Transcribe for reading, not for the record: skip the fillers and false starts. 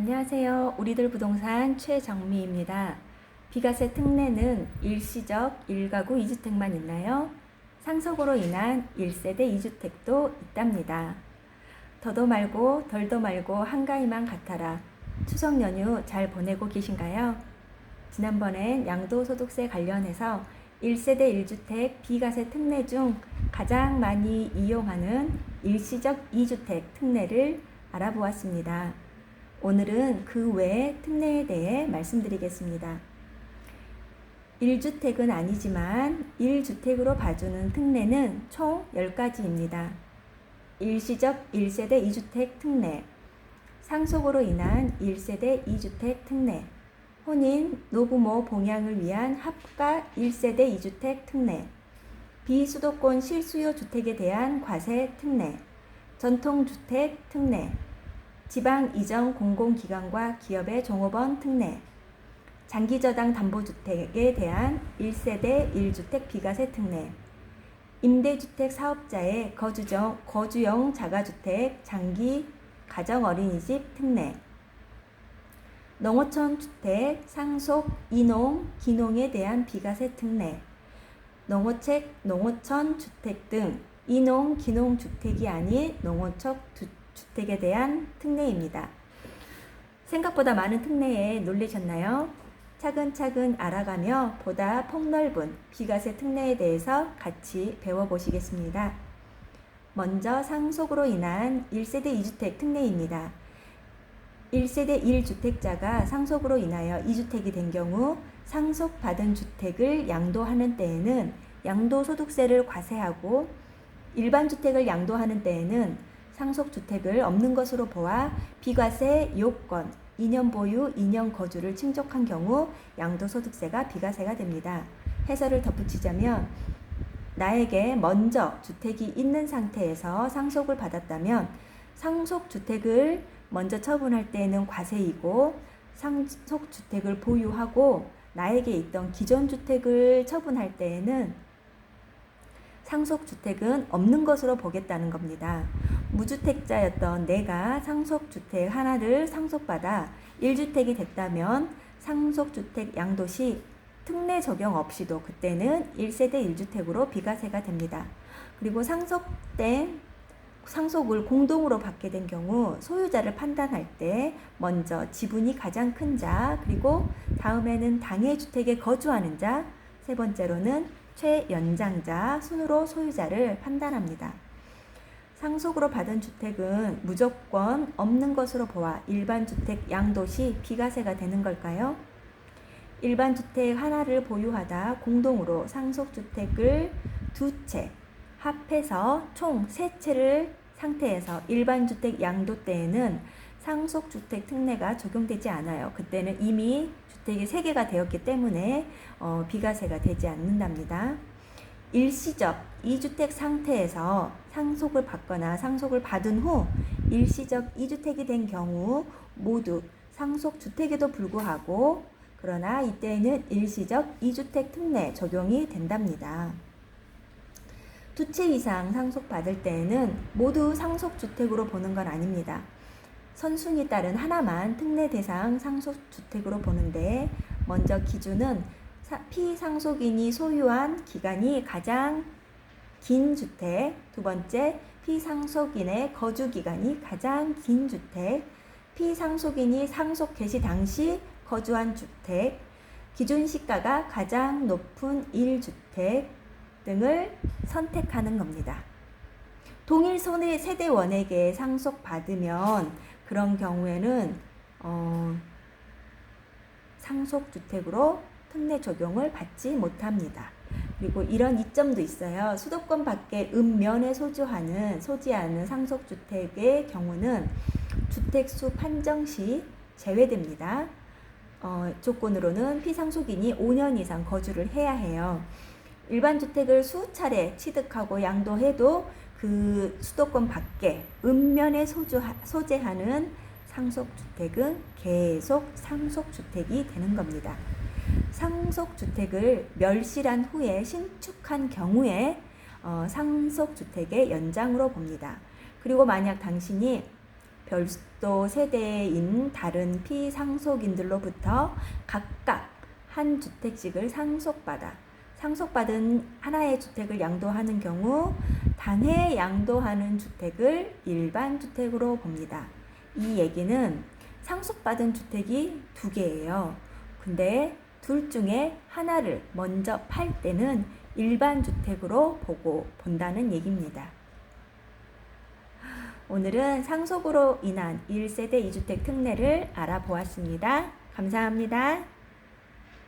안녕하세요. 우리들 부동산 최정미입니다. 비과세 특례는 일시적 1가구 2주택만 있나요? 상속으로 인한 1세대 2주택도 있답니다. 더도 말고 덜도 말고 한가위만 같아라. 추석 연휴 잘 보내고 계신가요? 지난번엔 양도소득세 관련해서 1세대 1주택 비과세 특례 중 가장 많이 이용하는 일시적 2주택 특례를 알아보았습니다. 오늘은 그 외의 특례에 대해 말씀드리겠습니다. 1주택은 아니지만 1주택으로 봐주는 특례는 총 10가지입니다. 일시적 1세대 2주택 특례, 상속으로 인한 1세대 2주택 특례, 혼인, 노부모 봉양을 위한 합가 1세대 2주택 특례, 비수도권 실수요 주택에 대한 과세 특례, 전통주택 특례, 지방 이전 공공기관과 기업의 종업원 특례, 장기저당 담보주택에 대한 1세대 1주택 비과세 특례, 임대주택 사업자의 거주용 자가주택 장기 가정어린이집 특례, 농어촌 주택 상속 이농, 기농에 대한 비과세 특례, 농어촌 주택 등 이농, 기농 주택이 아닌 농어촌 주택에 대한 특례입니다. 생각보다 많은 특례에 놀라셨나요? 차근차근 알아가며 보다 폭넓은 비과세 특례에 대해서 같이 배워보시겠습니다. 먼저 상속으로 인한 1세대 2주택 특례입니다. 1세대 1주택자가 상속으로 인하여 2주택이 된 경우 상속받은 주택을 양도하는 때에는 양도소득세를 과세하고 일반 주택을 양도하는 때에는 상속주택을 없는 것으로 보아 비과세 요건, 2년 보유, 2년 거주를 충족한 경우 양도소득세가 비과세가 됩니다. 해설을 덧붙이자면 나에게 먼저 주택이 있는 상태에서 상속을 받았다면 상속주택을 먼저 처분할 때에는 과세이고 상속주택을 보유하고 나에게 있던 기존 주택을 처분할 때에는 상속주택은 없는 것으로 보겠다는 겁니다. 무주택자였던 내가 상속주택 하나를 상속받아 1주택이 됐다면 상속주택 양도 시 특례 적용 없이도 그때는 1세대 1주택으로 비과세가 됩니다. 그리고 상속을 공동으로 받게 된 경우 소유자를 판단할 때 먼저 지분이 가장 큰 자, 그리고 다음에는 당해주택에 거주하는 자, 세 번째로는 최연장자 순으로 소유자를 판단합니다. 상속으로 받은 주택은 무조건 없는 것으로 보아 일반 주택 양도 시 비과세가 되는 걸까요? 일반 주택 하나를 보유하다 공동으로 상속주택을 2채 합해서 총 3채를 상태에서 일반 주택 양도 때에는 상속주택 특례가 적용되지 않아요. 그때는 이미 주택이 3개가 되었기 때문에 비과세가 되지 않는답니다. 일시적 2주택 상태에서 상속을 받거나 상속을 받은 후 일시적 2주택이 된 경우 모두 상속주택에도 불구하고 그러나 이때에는 일시적 2주택 특례 적용이 된답니다. 2채 이상 상속받을 때에는 모두 상속주택으로 보는 건 아닙니다. 선순위 따른 하나만 특례 대상 상속주택으로 보는데 먼저 기준은 피상속인이 소유한 기간이 가장 긴 주택, 두 번째 피상속인의 거주기간이 가장 긴 주택, 피상속인이 상속 개시 당시 거주한 주택, 기준 시가가 가장 높은 1주택 등을 선택하는 겁니다. 동일 세대 원액에 상속받으면 그런 경우에는 상속주택으로 특례 적용을 받지 못합니다. 그리고 이런 이점도 있어요. 수도권 밖에 읍면에 소지하는 상속주택의 경우는 주택수 판정 시 제외됩니다. 조건으로는 피상속인이 5년 이상 거주를 해야 해요. 일반 주택을 수차례 취득하고 양도해도 그 수도권 밖에 읍면에 소재하는 상속주택은 계속 상속주택이 되는 겁니다. 상속주택을 멸실한 후에 신축한 경우에 상속주택의 연장으로 봅니다. 그리고 만약 당신이 별도 세대인 다른 피상속인들로부터 각각 한 주택씩을 상속받은 하나의 주택을 양도하는 경우 당해 양도하는 주택을 일반 주택으로 봅니다. 이 얘기는 상속받은 주택이 두 개예요. 근데 둘 중에 하나를 먼저 팔 때는 일반 주택으로 본다는 얘기입니다. 오늘은 상속으로 인한 1세대 2주택 특례를 알아보았습니다. 감사합니다.